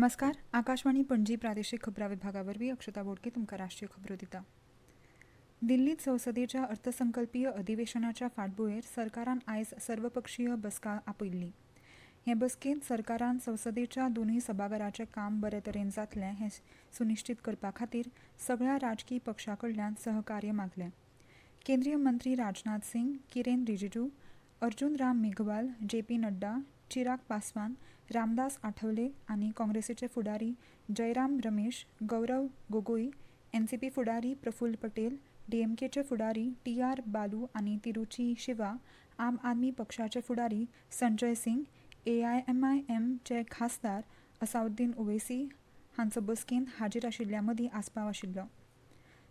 नमस्कार. आकाशवाणी पणजी प्रादेशीक खबरां विभागावरवीं अक्षता बोडके तुमकां राष्ट्रीय खबरो दिता. दिल्लीत संसदेच्या अर्थसंकल्पीय अधिवेशनाच्या फाटभुंयेर सरकारान आयज सर्वपक्षीय बसका आपयल्ली. हे बसकेंत सरकारान संसदेच्या दोनूय सभाघरांचें काम बरे तरेन जातलें हें सुनिश्चित करपा खातीर सगळ्या राजकी पक्षां कडल्यान सहकार्य मागलें. केंद्रीय मंत्री राजनाथ सिंग, किरेन रिजिजू, अर्जुन राम मेघवाल, जे.पी. नड्डा, चिराग पासवान, रामदास आठवले आनी काँग्रेसीचे फुडारी जयराम रमेश, गौरव गोगोई, एनसीपी फुडारी प्रफुल्ल पटेल, डीएमकेचे फुडारी टी.आर. बालू आनी तिरुची शिवा, आम आदमी पक्षाचे फुडारी संजय सिंग, एआयएमआयएमचे खासदार असाउद्दीन ओवैसी हांचो बसकेंत हाजीर आशिल्ल्या मदीं आस्पाव आशिल्लो.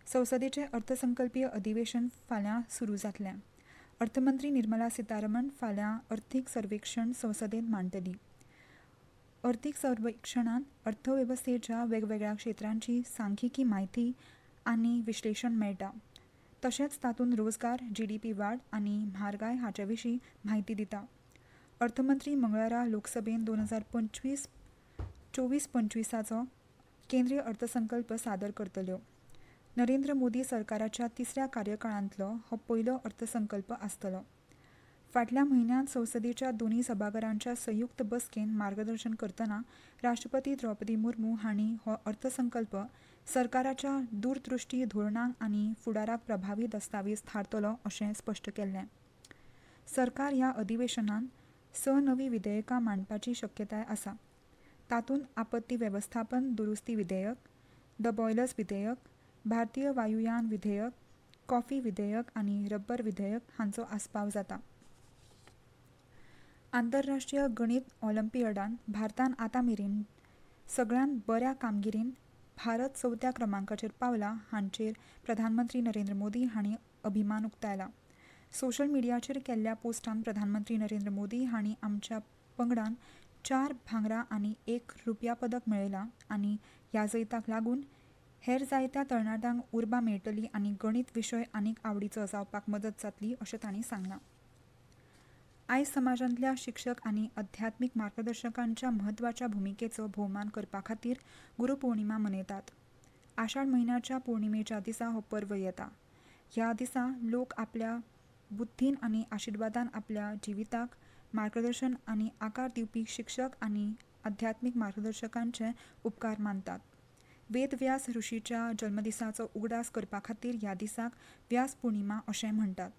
संसदेचें अर्थसंकल्पीय अधिवेशन फाल्यां सुरू जातलें. अर्थमंत्री निर्मला सीतारमण फाल्यां अर्थीक सर्वेक्षण संसदेंत मांडटली. अर्थीक सर्वेक्षणांत अर्थवेवस्थेच्या वेगवेगळ्या क्षेत्रांची सांख्यिकी म्हायती आनी विश्लेशण मेळटा. तशेंच तातूंत रोजगार, जीडीपी वाड आनी म्हारगाय हाचे विशीं म्हायती दिता. अर्थमंत्री मंगळारा लोकसभेंत 2024-25 केंद्रीय अर्थसंकल्प सादर करतल्यो. नरेंद्र मोदी सरकाराच्या तिसऱ्या कार्यकाळांतलो हो पयलो अर्थसंकल्प आसतलो. फाटल्या म्हयन्यांत संसदेच्या दोनूय सभाघरांच्या संयुक्त बसकेंत मार्गदर्शन करतना राष्ट्रपती द्रौपदी मुर्मू हांणी हो अर्थसंकल्प सरकाराच्या दूरदृश्टी धोरणांक आनी फुडाराक प्रभावी दस्तावेज थारतलो अशें स्पश्ट केल्लें. सरकार ह्या अधिवेशनांत 6 नवीं विधेयकां मांडपाची शक्यताय आसा. तातूंत आपत्ती वेवस्थापन दुरुस्ती विधेयक, द बॉयलर्स विधेयक, भारतीय वायुयान विधेयक, कॉफी विधेयक आनी रब्बर विधेयक हांचो आस्पाव जाता. आंतरराष्ट्रीय गणित ऑलिंपियाडांत भारतान आतां मेरेन सगळ्यांत बऱ्या कामगिरीन भारत 4थ्या क्रमांकाचेर पावला हांचेर प्रधानमंत्री नरेंद्र मोदी हांणी अभिमान उक्तायला. सोशल मिडियाचेर केल्ल्या पोस्टांत प्रधानमंत्री नरेंद्र मोदी हांणी आमच्या पंगडान 4 भांगरा आनी 1 रुप्या पदक मेळयलां आनी ह्या जैताक लागून हेर जायत्या तरणाट्यांक उर्बा मेळटली आनी गणित विशय आनीक आवडीचो जावपाक मदत जातली अशें तांणी सांगलां. आयज समाजांतल्या शिक्षक आनी अध्यात्मीक मार्गदर्शकांच्या म्हत्वाच्या भुमिकेचो भोवमान करपा खातीर गुरुपौर्णिमा मनयतात. आषाढ म्हयन्याच्या पौर्णिमेच्या दिसा हो पर्व येता. ह्या दिसा लोक आपल्या बुद्धीन आनी आशिर्वादान आपल्या जिविताक मार्गदर्शन आनी आकार दिवपी शिक्षक आनी अध्यात्मीक मार्गदर्शकांचे उपकार मानतात. वेद व्यास ऋषीच्या जल्मदिसाचो उगडास करपा खातीर ह्या दिसाक व्यास पौर्णिमा अशें म्हणटात.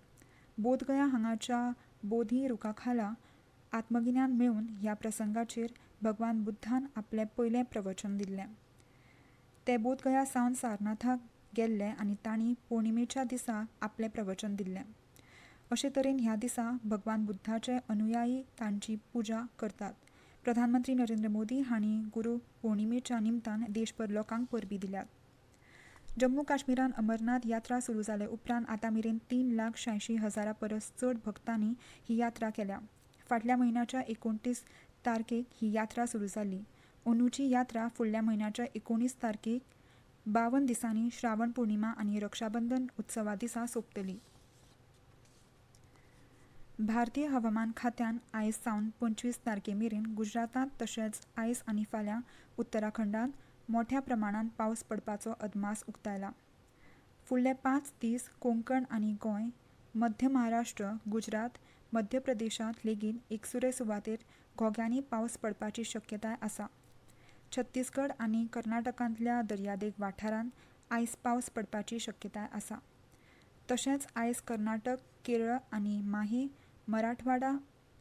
बोधगया हांगाच्या बोधी रुखाखाला आत्मगिन्यान मेळून ह्या प्रसंगाचेर भगवान बुद्धान आपलें पयलें प्रवचन दिल्लें. ते बोधगया सावन सारनाथाक गेल्ले आनी तांणी पौर्णिमेच्या दिसा आपलें प्रवचन दिल्लें. अशे तरेन ह्या दिसा भगवान बुद्धाचे अनुयायी तांची पुजा करतात. प्रधानमंत्री नरेंद्र मोदी हांणी गुरू पौर्णिमेच्या निमतान देशभर लोकांक परबीं दिल्यात. जम्मू काश्मीरान अमरनाथ यात्रा सुरू जाले उपरांत आतां मेरेन 3,86,000 परस चड भक्तांनी ही यात्रा केल्या. फाटल्या म्हयन्याच्या 29 तारखेक ही यात्रा सुरू जाल्ली. अंदूची यात्रा फुडल्या म्हयन्याच्या 19 तारखेक 52 दिसांनी श्रावण पौर्णिमा आनी रक्षाबंधन उत्सवा दिसा सोंपतली. भारतीय हवामान खात्यान आयज सावन 25 तारखे मेरेन गुजरातांत तशेंच आयज आनी फाल्यां उत्तराखंडांत मोठ्या प्रमाणांत पावस पडपाचो अदमास उक्तायला. फुडले 5 दीस कोंकण आनी गोंय, मध्य महाराष्ट्र, गुजरात, मध्य प्रदेशांत लेगीत एकसुरे सुवातेर घोग्यांनी पावस पडपाची शक्यताय आसा. छत्तीसगड आनी कर्नाटकांतल्या दर्यादेग वाठारांत आयज पावस पडपाची शक्यताय आसा. तशेंच आयज कर्नाटक, केरळ आनी माहे, मराठवाडा,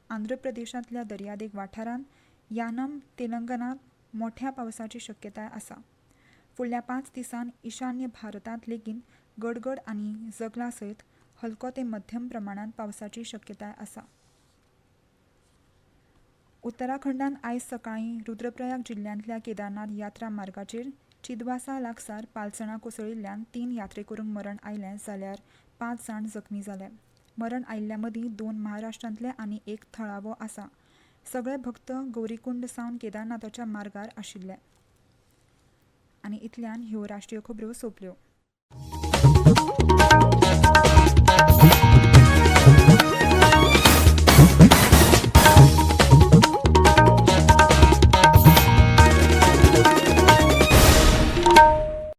आंध्र प्रदेशांतल्या दर्यादेग वाठारांत, यानम, तेलंगणाक मोठ्या पावसाची शक्यताय आसा. फुडल्या 5 दिसांत ईशान्य भारतांत लेगीत गडगड आनी जगला सयत हलको ते मध्यम प्रमाणांत पावसाची शक्यताय आसा. उत्तराखंडांत आयज सकाळीं रुद्रप्रयाग जिल्ल्यांतल्या केदारनाथ यात्रा मार्गाचेर चिदवासा लागसार पालसणां कोसळिल्ल्यान 3 यात्रेकरूंक मरण आयलें जाल्यार 5 जाण जखमी जाले. मरण आयिल्ल्या मदीं 2 महाराष्ट्रांतले आनी 1 थळावो आसा. सगळे भक्त गौरीकुंड सावन केदारनाथाच्या मार्गार आशिल्ले. आनी इतल्यान ह्यो राष्ट्रीय खबरो सोंपल्यो.